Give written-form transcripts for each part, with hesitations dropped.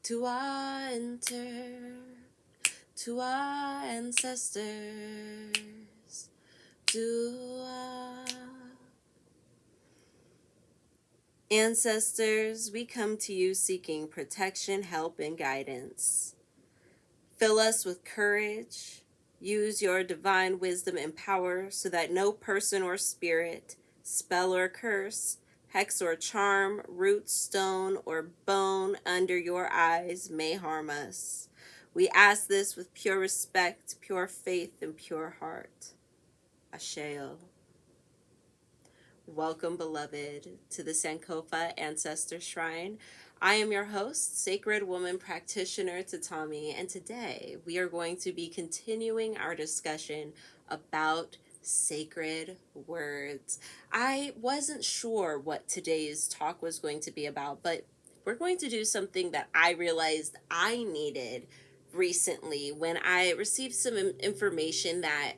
to our enter, to our ancestors, to our ancestors, we come to you seeking protection, help, and guidance. Fill us with courage. Use your divine wisdom and power so that no person or spirit, spell or curse, hex or charm, root, stone, or bone under your eyes may harm us. We ask this with pure respect, pure faith, and pure heart. Asheo. Welcome, beloved, to the Sankofa Ancestor Shrine. I am your host, Sacred Woman Practitioner Tatami, and today we are going to be continuing our discussion about sacred words. I wasn't sure what today's talk was going to be about, but we're going to do something that I realized I needed recently when I received some information that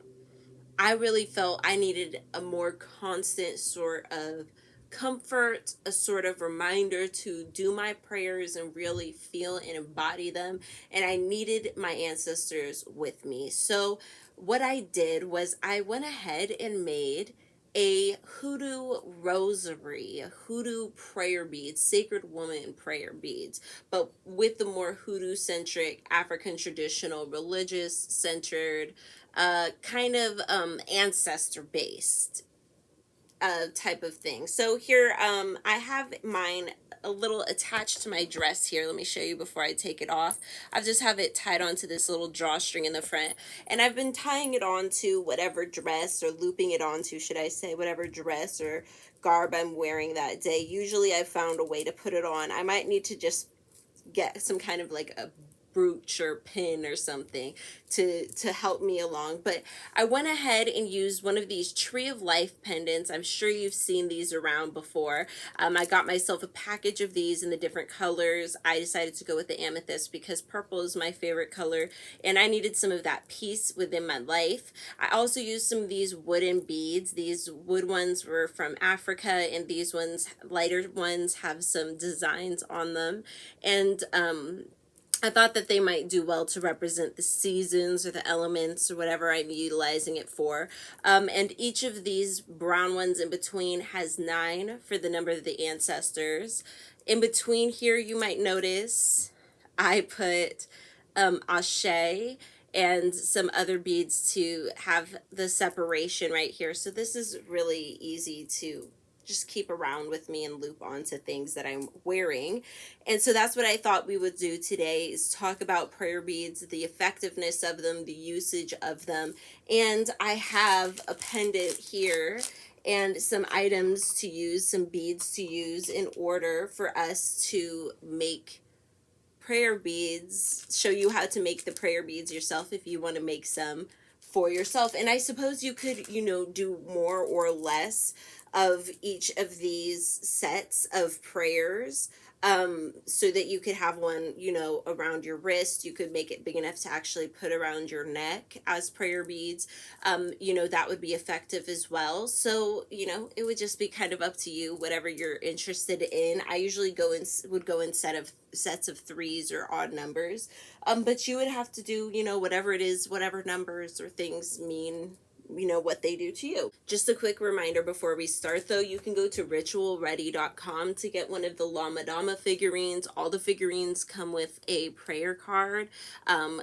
I really felt I needed a more constant sort of comfort, a sort of reminder to do my prayers and really feel and embody them. And I needed my ancestors with me. So what I did was I went ahead and made a Hoodoo rosary, a Hoodoo prayer beads, sacred woman prayer beads, but with the more Hoodoo centric, African traditional, religious centered, kind of ancestor based type of thing. So here I have mine a little attached to my dress here. Let me show you before I take it off. I just have it tied onto this little drawstring in the front, and I've been tying it onto whatever dress, or looping it onto, should I say, whatever dress or garb I'm wearing that day. Usually I've found a way to put it on. I might need to just get some kind of like a brooch or pin or something to help me along. But I went ahead and used one of these Tree of Life pendants. I'm sure you've seen these around before. I got myself a package of these in the different colors. I decided to go with the amethyst because purple is my favorite color, and I needed some of that peace within my life. I also used some of these wooden beads. These wood ones were from Africa, and these ones, lighter ones, have some designs on them. And I thought that they might do well to represent the seasons or the elements or whatever I'm utilizing it for. And each of these brown ones in between has 9 for the number of the ancestors. In between here, you might notice I put Ashe and some other beads to have the separation right here. So this is really easy to just keep around with me and loop onto things that I'm wearing. And so that's what I thought we would do today, is talk about prayer beads, the effectiveness of them, the usage of them. And I have a pendant here and some items to use, some beads to use in order for us to make prayer beads, show you how to make the prayer beads yourself if you want to make some for yourself. And I suppose you could, do more or less of each of these sets of prayers, so that you could have one, around your wrist. You could make it big enough to actually put around your neck as prayer beads. That would be effective as well. So, it would just be kind of up to you, whatever you're interested in. I usually would go in sets of 3s or odd numbers. But you would have to do, whatever it is, whatever numbers or things mean, what they do to you. Just a quick reminder before we start, though, you can go to ritualready.com to get one of the Lama Dama figurines. All the figurines come with a prayer card,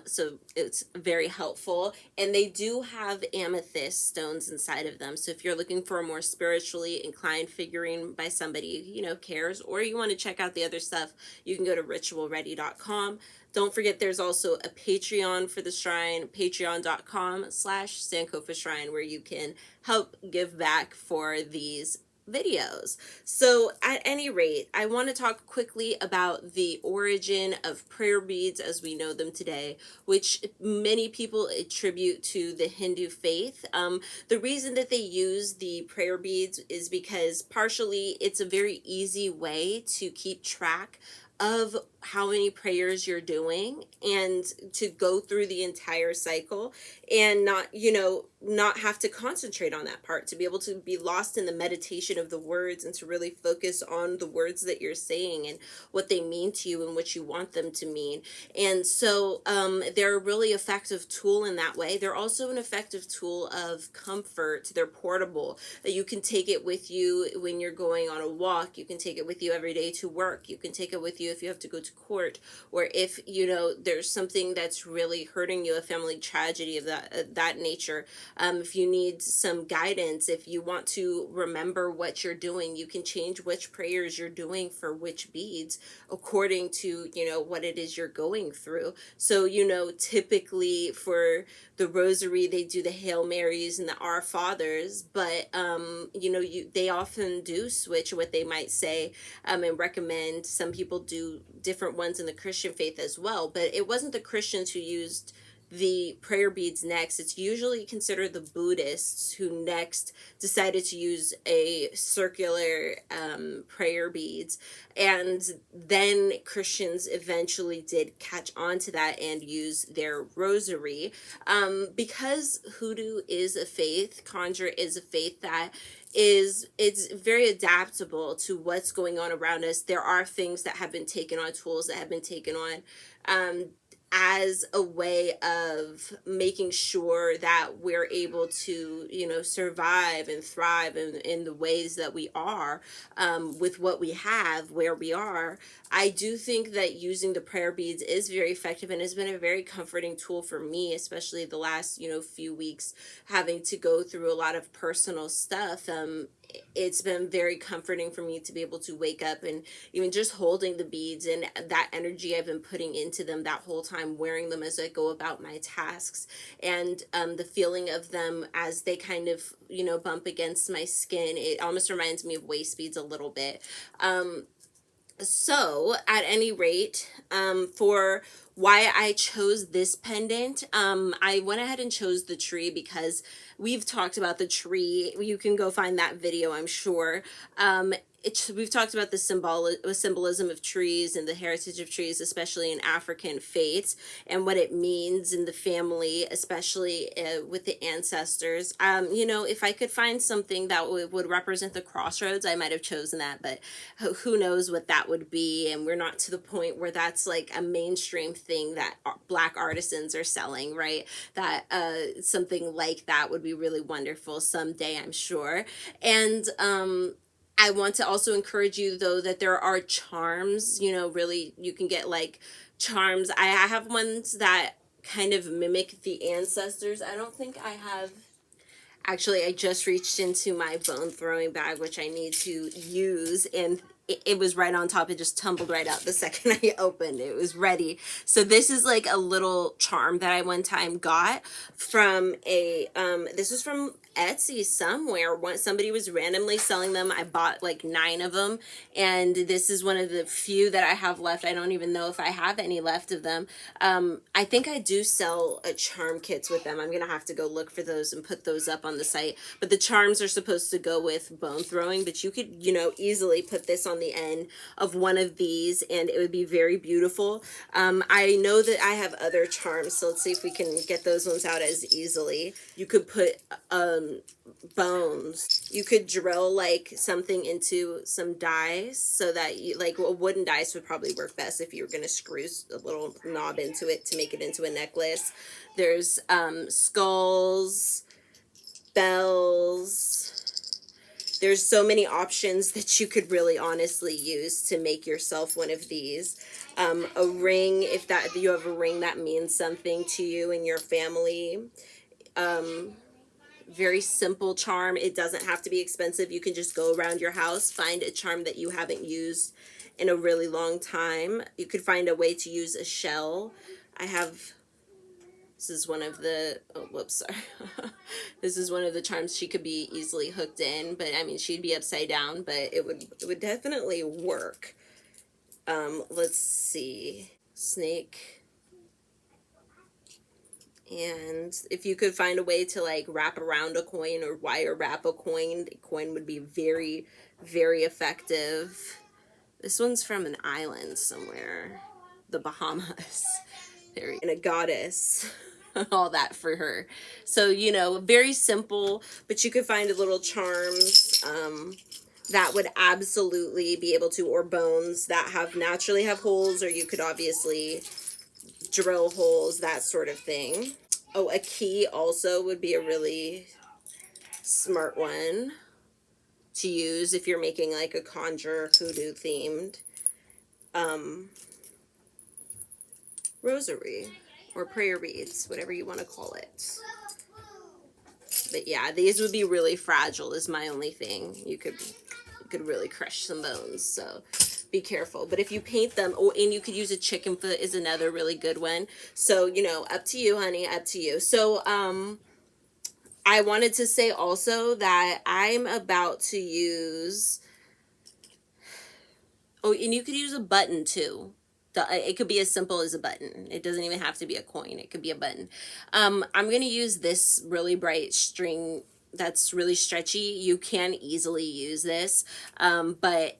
so it's very helpful. And they do have amethyst stones inside of them. So if you're looking for a more spiritually inclined figurine by somebody cares, or you want to check out the other stuff, you can go to ritualready.com. Don't forget, there's also a Patreon for the shrine, patreon.com/Sankofa Shrine, where you can help give back for these videos. So at any rate, I want to talk quickly about the origin of prayer beads as we know them today, which many people attribute to the Hindu faith. The reason that they use the prayer beads is because partially it's a very easy way to keep track of how many prayers you're doing, and to go through the entire cycle and not, not have to concentrate on that part, to be able to be lost in the meditation of the words and to really focus on the words that you're saying and what they mean to you and what you want them to mean. And so they're a really effective tool in that way. They're also an effective tool of comfort. They're portable, that you can take it with you when you're going on a walk. You can take it with you every day to work. You can take it with you if you have to go to court, or if there's something that's really hurting you, a family tragedy of that nature. If you need some guidance, if you want to remember what you're doing, you can change which prayers you're doing for which beads according to what it is you're going through. So typically for the rosary, they do the Hail Marys and the Our Fathers, but they often do switch what they might say, and recommend. Some people do different ones in the Christian faith as well, but it wasn't the Christians who used the prayer beads next. It's usually considered the Buddhists who next decided to use a circular prayer beads, and then Christians eventually did catch on to that and use their rosary, because Hoodoo is a faith, conjure is a faith that it's very adaptable to what's going on around us. There are things that have been taken on, tools that have been taken on, as a way of making sure that we're able to survive and thrive in the ways that we are, with what we have where we are. I do think that using the prayer beads is very effective and has been a very comforting tool for me, especially the last few weeks, having to go through a lot of personal stuff. It's been very comforting for me to be able to wake up and even just holding the beads and that energy I've been putting into them that whole time, wearing them as I go about my tasks, and the feeling of them as they kind of bump against my skin. It almost reminds me of waist beads a little bit. So at any rate, for why I chose this pendant, I went ahead and chose the tree because we've talked about the tree. You can go find that video, I'm sure. We've talked about the symbolism of trees and the heritage of trees, especially in African faiths, and what it means in the family, especially with the ancestors. If I could find something that would represent the crossroads, I might have chosen that, but who knows what that would be. And we're not to the point where that's like a mainstream thing that Black artisans are selling, right? That something like that would be really wonderful someday, I'm sure. And I want to also encourage you, though, that there are charms, really, you can get like charms. I have ones that kind of mimic the ancestors. I don't think I have. Actually, I just reached into my bone throwing bag, which I need to use, and it was right on top. It just tumbled right out the second I opened it. It was ready. So this is like a little charm that I one time got from this was from Etsy somewhere. Somebody was randomly selling them. I bought like 9 of them, and this is one of the few that I have left. I don't even know if I have any left of them. I think I do sell charm kits with them. I'm gonna have to go look for those and put those up on the site. But the charms are supposed to go with bone throwing, but you could easily put this on the end of one of these and it would be very beautiful. I know that I have other charms, so let's see if we can get those ones out as easily. You could put bones. You could drill like something into some dice, so that you like a wooden dice would probably work best if you were going to screw a little knob into it to make it into a necklace. There's skulls, bells. There's so many options that you could really honestly use to make yourself one of these. A ring, if you have a ring that means something to you and your family. Very simple charm. It doesn't have to be expensive. You can just go around your house, find a charm that you haven't used in a really long time. You could find a way to use a shell. This is one of the, sorry. This is one of the charms she could be easily hooked in, but I mean, she'd be upside down, but it would definitely work. Let's see. Snake. And if you could find a way to like wrap around a coin or wire wrap a coin, the coin would be very, very effective. This one's from an island somewhere, the Bahamas. And a goddess, all that for her. So, you know, very simple, but you could find little charms that would absolutely be able to, or bones that naturally have holes, or you could obviously drill holes, that sort of thing. Oh, a key also would be a really smart one to use if you're making like a conjure hoodoo themed rosary or prayer beads, whatever you want to call it. But yeah, these would be really fragile is my only thing. You could really crush some bones, so be careful. But if you paint them, oh, and you could use a chicken foot is another really good one. So, you know, up to you, honey, up to you. So, I wanted to say also that I'm about to use, oh, and you could use a button too. It could be as simple as a button. It doesn't even have to be a coin. It could be a button. I'm going to use this really bright string that's really stretchy. You can easily use this, but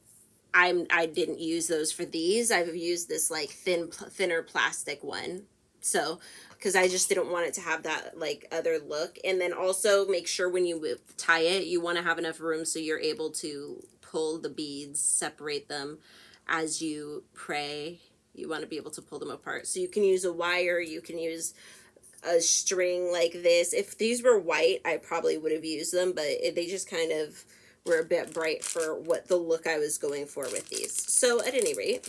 I didn't use those for these. I've used this like thinner plastic one. So, because I just didn't want it to have that like other look. And then also make sure when you tie it, you want to have enough room so you're able to pull the beads, separate them as you pray. You want to be able to pull them apart. So you can use a wire, you can use a string like this. If these were white, I probably would have used them, but they just kind of were a bit bright for what the look I was going for with these. So at any rate,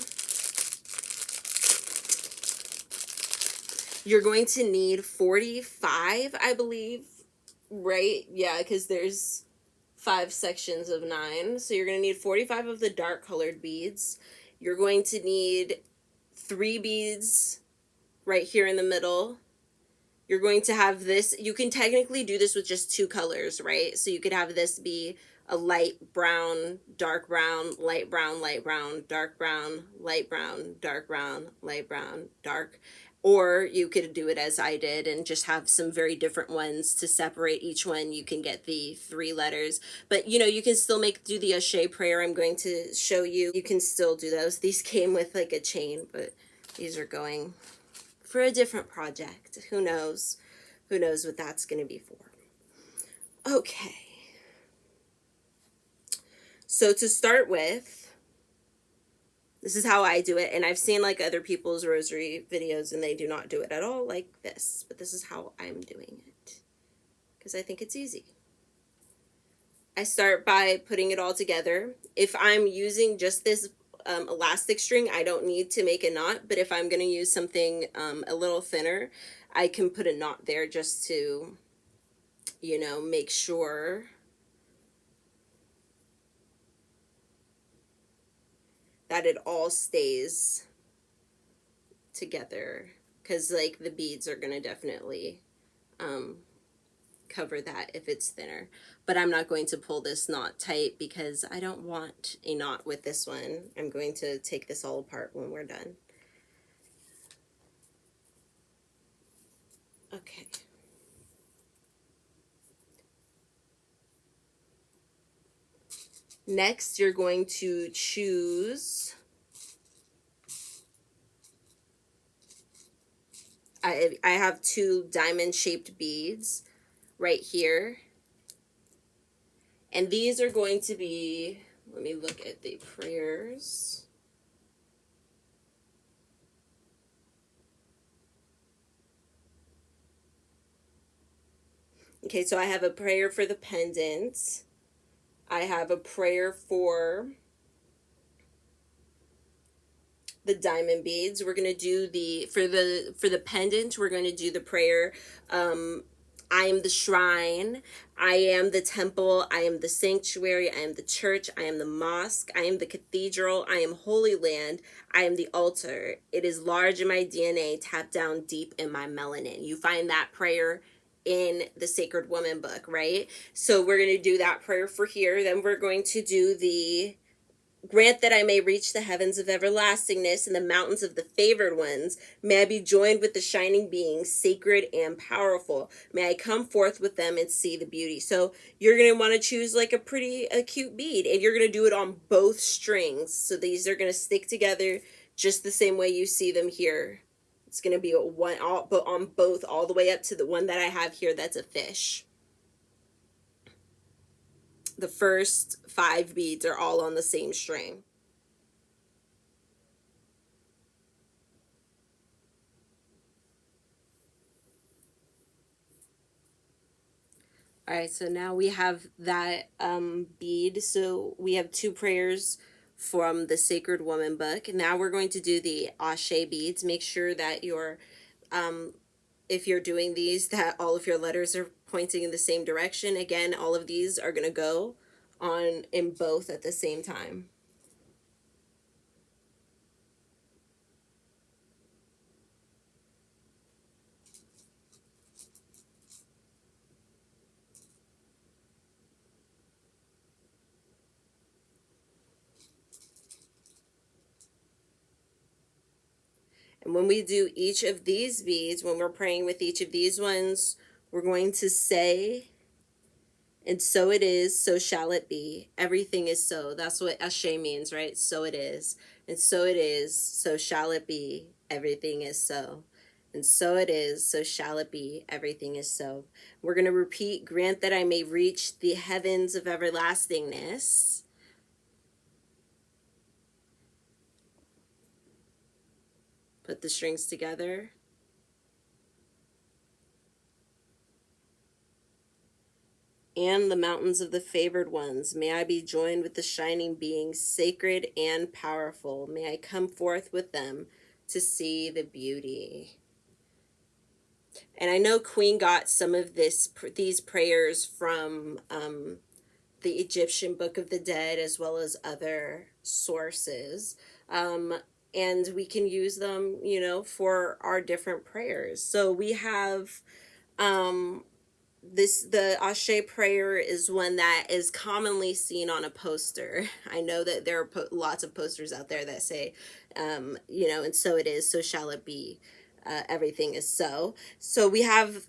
you're going to need 45, I believe, right? Yeah, because there's 5 sections of 9. So you're going to need 45 of the dark colored beads. You're going to need 3 beads right here in the middle. You're going to have this, you can technically do this with just 2 colors, right? So you could have this be a light brown, dark brown, light brown, dark brown, light brown, dark brown, light brown, dark. Or you could do it as I did and just have some very different ones to separate each one. You can get the 3 letters, but you know, you can still do the Ashe prayer. I'm going to show you. You can still do those. These came with like a chain, but these are going for a different project. Who knows? Who knows what that's going to be for? Okay. So to start with, this is how I do it. And I've seen like other people's rosary videos and they do not do it at all like this. But this is how I'm doing it. Because I think it's easy. I start by putting it all together. If I'm using just this elastic string, I don't need to make a knot. But if I'm going to use something a little thinner, I can put a knot there just to, you know, make sure that it all stays together, because like the beads are going to definitely cover that if it's thinner. But I'm not going to pull this knot tight because I don't want a knot with this one. I'm going to take this all apart when we're done. Okay. Next, you're going to choose, I have 2 diamond-shaped beads right here. And these are going to be, let me look at the prayers. Okay, so I have a prayer for the pendant. I have a prayer for the diamond beads. We're going to do for the pendant, we're going to do the prayer, I am the shrine, I am the temple, I am the sanctuary, I am the church, I am the mosque, I am the cathedral, I am holy land, I am the altar. It is large in my DNA, tapped down deep in my melanin. You find that prayer in the Sacred Woman book, right? So we're going to do that prayer for here. Then we're going to do the Grant that I may reach the heavens of everlastingness and the mountains of the favored ones. May I be joined with the shining beings, sacred and powerful. May I come forth with them and see the beauty. So you're going to want to choose like a cute bead, and you're going to do it on both strings. So these are going to stick together just the same way you see them here. It's going to be on both, all the way up to the one that I have here that's a fish. The first 5 beads are all on the same string. All right, so now we have that bead. So we have 2 prayers from the Sacred Woman book. Now we're going to do the Ashe beads. Make sure that if you're doing these, that all of your letters are pointing in the same direction. Again, all of these are going to go on in both at the same time. And when we do each of these beads, when we're praying with each of these ones, we're going to say, and so it is, so shall it be. Everything is so. That's what Ashe means, right? So it is. And so it is, so shall it be. Everything is so. And so it is, so shall it be. Everything is so. We're going to repeat, grant that I may reach the heavens of everlastingness. Put the strings together. And the mountains of the favored ones. May I be joined with the shining beings, sacred and powerful. May I come forth with them to see the beauty. And I know Queen got some of these prayers from the Egyptian Book of the Dead, as well as other sources. And we can use them, for our different prayers. So we have the Ashe prayer is one that is commonly seen on a poster. I know that there are lots of posters out there that say, and so it is, so shall it be. Everything is so. So we have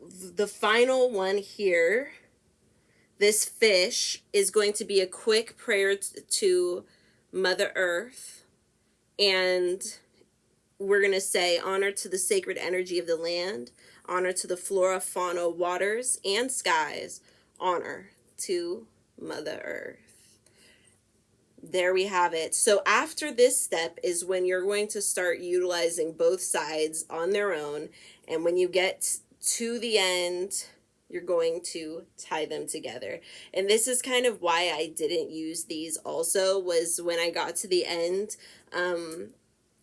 the final one here. This fish is going to be a quick prayer to Mother Earth, and we're going to say, honor to the sacred energy of the land, honor to the flora, fauna, waters, and skies, honor to Mother Earth. There we have it. So after this step is when you're going to start utilizing both sides on their own, and when you get to the end, you're going to tie them together. And this is kind of why I didn't use these also, was when I got to the end,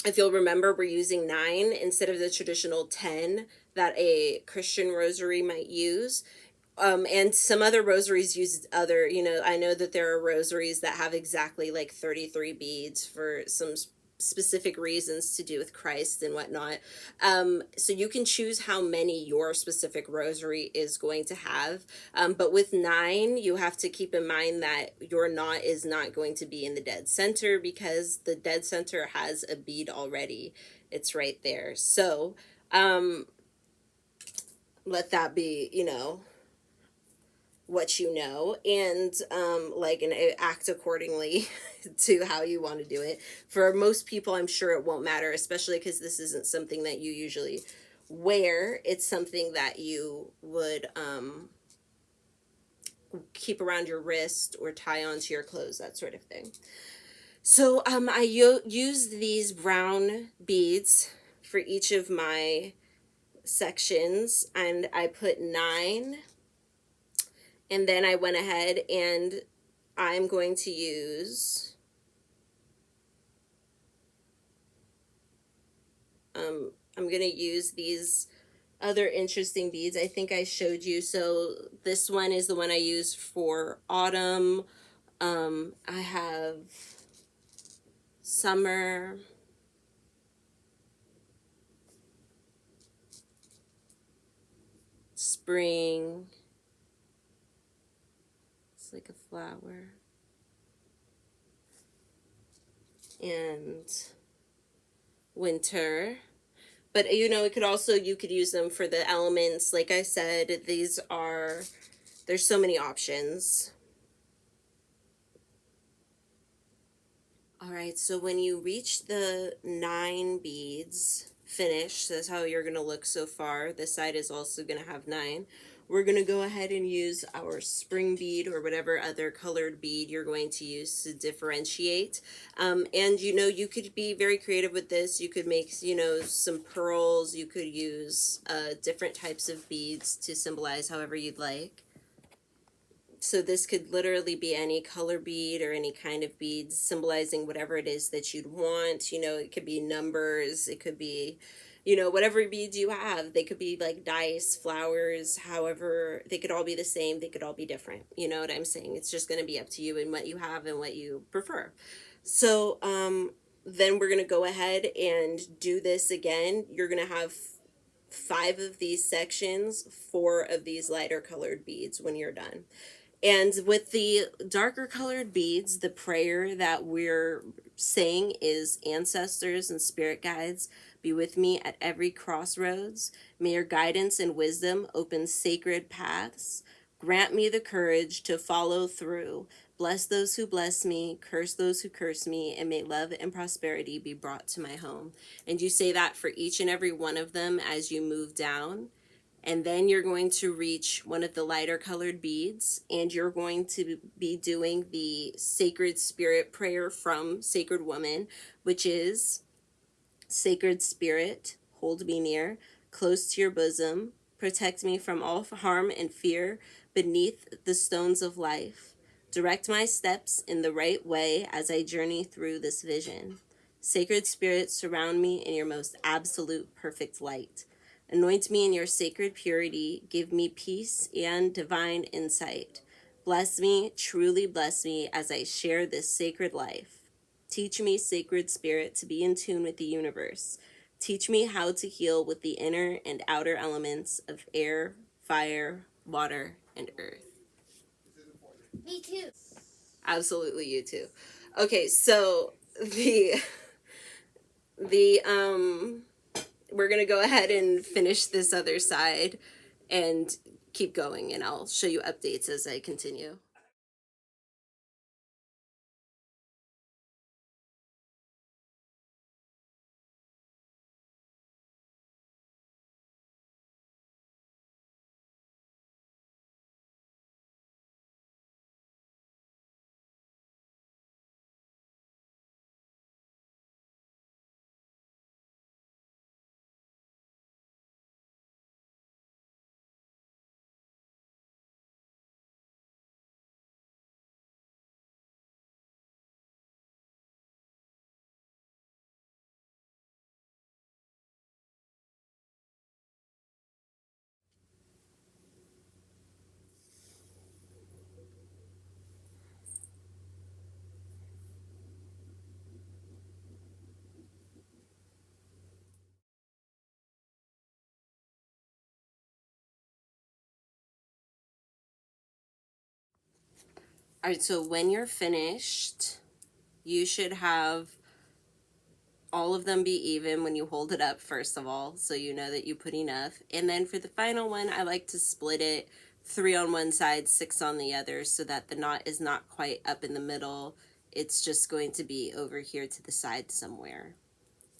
if you'll remember, we're using 9 instead of the traditional 10 that a Christian rosary might use. And some other rosaries use other, I know that there are rosaries that have exactly like 33 beads for some specific reasons to do with Christ and whatnot. So you can choose how many your specific rosary is going to have. But with 9, you have to keep in mind that your knot is not going to be in the dead center, because the dead center has a bead already. It's right there. So let that be, what you know, and act accordingly to how you want to do it. For most people, I'm sure it won't matter, especially because this isn't something that you usually wear. It's something that you would keep around your wrist or tie onto your clothes, that sort of thing. So I used these brown beads for each of my sections, and I put 9. And then I went ahead and I'm going to use I'm going to use these other interesting beads. I think I showed you. So this one is the one I use for autumn. I have summer, spring. It's like a flower. and winter. But you know, it could also, you could use them for the elements. Like I said, there's so many options. All right, so when you reach the 9 beads finished, that's how you're going to look so far. This side is also going to have 9. We're going to go ahead and use our spring bead or whatever other colored bead you're going to use to differentiate. And you know, you could be very creative with this. You could make, you know, some pearls. You could use different types of beads to symbolize however you'd like. So this could literally be any color bead or any kind of beads symbolizing whatever it is that you'd want. You know, it could be numbers, it could be, you know, whatever beads you have. They could be like dice, flowers, however, they could all be the same, they could all be different. You know what I'm saying? It's just going to be up to you and what you have and what you prefer. So then we're going to go ahead and do this again. You're going to have 5 of these sections, 4 of these lighter colored beads when you're done. And with the darker colored beads, the prayer that we're saying is, ancestors and spirit guides, be with me at every crossroads. May your guidance and wisdom open sacred paths. Grant me the courage to follow through. Bless those who bless me, curse those who curse me, and may love and prosperity be brought to my home. And you say that for each and every one of them as you move down. And then you're going to reach one of the lighter colored beads, and you're going to be doing the Sacred Spirit prayer from Sacred Woman, which is, Sacred Spirit, hold me near, close to your bosom, protect me from all harm and fear beneath the stones of life. Direct my steps in the right way as I journey through this vision. Sacred Spirit, surround me in your most absolute perfect light. Anoint me in your sacred purity. Give me peace and divine insight. Bless me, truly bless me as I share this sacred life. Teach me, Sacred Spirit, to be in tune with the universe. Teach me how to heal with the inner and outer elements of air, fire, water, and earth. Me too. Absolutely, you too. Okay, so the we're gonna go ahead and finish this other side and keep going, and I'll show you updates as I continue. All right, so when you're finished, you should have all of them be even when you hold it up, first of all, so you know that you put enough. And then for the final one, I like to split it 3 on one side, 6 on the other, so that the knot is not quite up in the middle. It's just going to be over here to the side somewhere.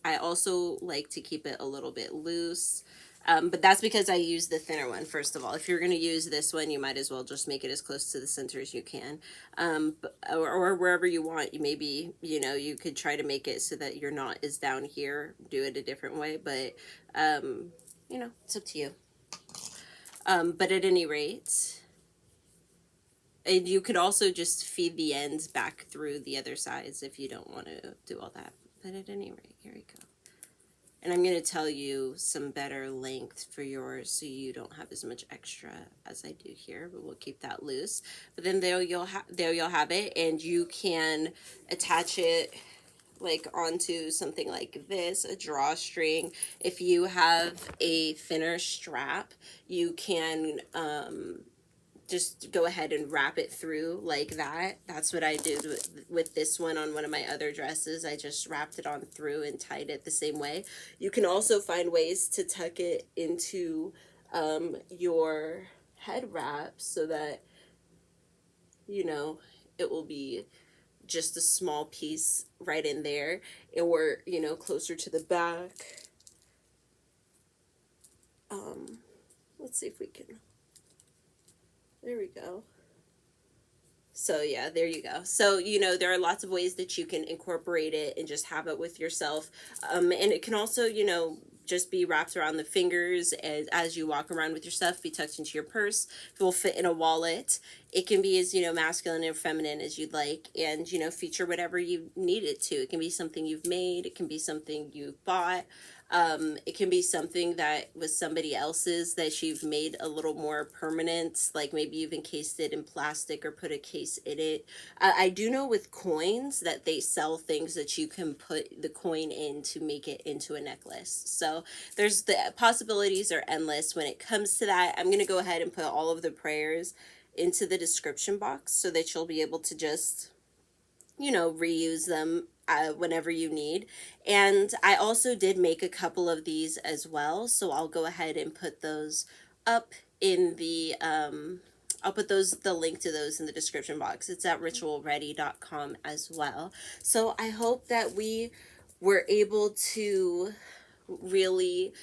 I also like to keep it a little bit loose. But that's because I use the thinner one, first of all. If you're going to use this one, you might as well just make it as close to the center as you can. Or wherever you want. Maybe, you know, you could try to make it so that your knot is down here. Do it a different way. But, you know, it's up to you. But at any rate, and you could also just feed the ends back through the other sides if you don't want to do all that. But at any rate, here we go. And I'm going to tell you some better length for yours so you don't have as much extra as I do here, but we'll keep that loose. But then there you'll have it, and you can attach it like onto something like this, a drawstring. If you have a thinner strap, you can just go ahead and wrap it through like that. That's what I did with this one on one of my other dresses. I just wrapped it on through and tied it the same way. You can also find ways to tuck it into your head wrap so that, you know, it will be just a small piece right in there, or, you know, closer to the back. Let's see if we can, there we go. So yeah, there you go. So, you know, there are lots of ways that you can incorporate it and just have it with yourself. And it can also, you know, just be wrapped around the fingers as you walk around with your stuff, be tucked into your purse. It will fit in a wallet. It can be as, you know, masculine or feminine as you'd like, and, you know, feature whatever you need it to. It can be something you've made. It can be something you've bought. It can be something that was somebody else's that you've made a little more permanent, like maybe you've encased it in plastic or put a case in it. I do know with coins that they sell things that you can put the coin in to make it into a necklace. So there's, the possibilities are endless when it comes to that. I'm going to go ahead and put all of the prayers into the description box so that you'll be able to just, you know, reuse them whenever you need. And I also did make a couple of these as well, so I'll go ahead and put those up in the I'll put those, the link to those, in the description box. It's at ritualready.com as well. So I hope that we were able to really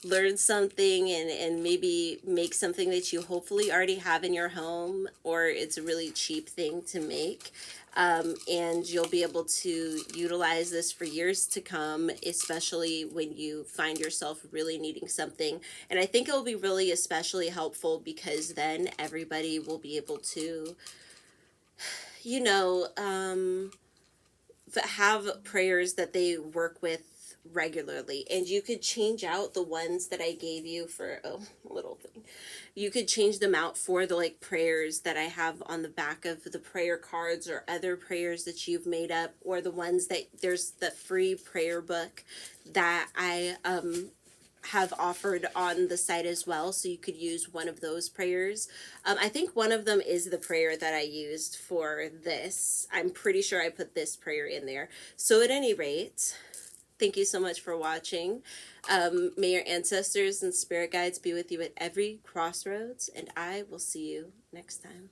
learn something, and maybe make something that you hopefully already have in your home, or it's a really cheap thing to make. And you'll be able to utilize this for years to come, especially when you find yourself really needing something. And I think it will be really especially helpful because then everybody will be able to, you know, have prayers that they work with regularly. And you could change out the ones that I gave you for a little thing. You could change them out for the like prayers that I have on the back of the prayer cards, or other prayers that you've made up, or the ones that, there's the free prayer book that I have offered on the site as well, so you could use one of those prayers. I think one of them is the prayer that I used for this. I'm pretty sure I put this prayer in there. So at any rate, thank you so much for watching. May your ancestors and spirit guides be with you at every crossroads, and I will see you next time.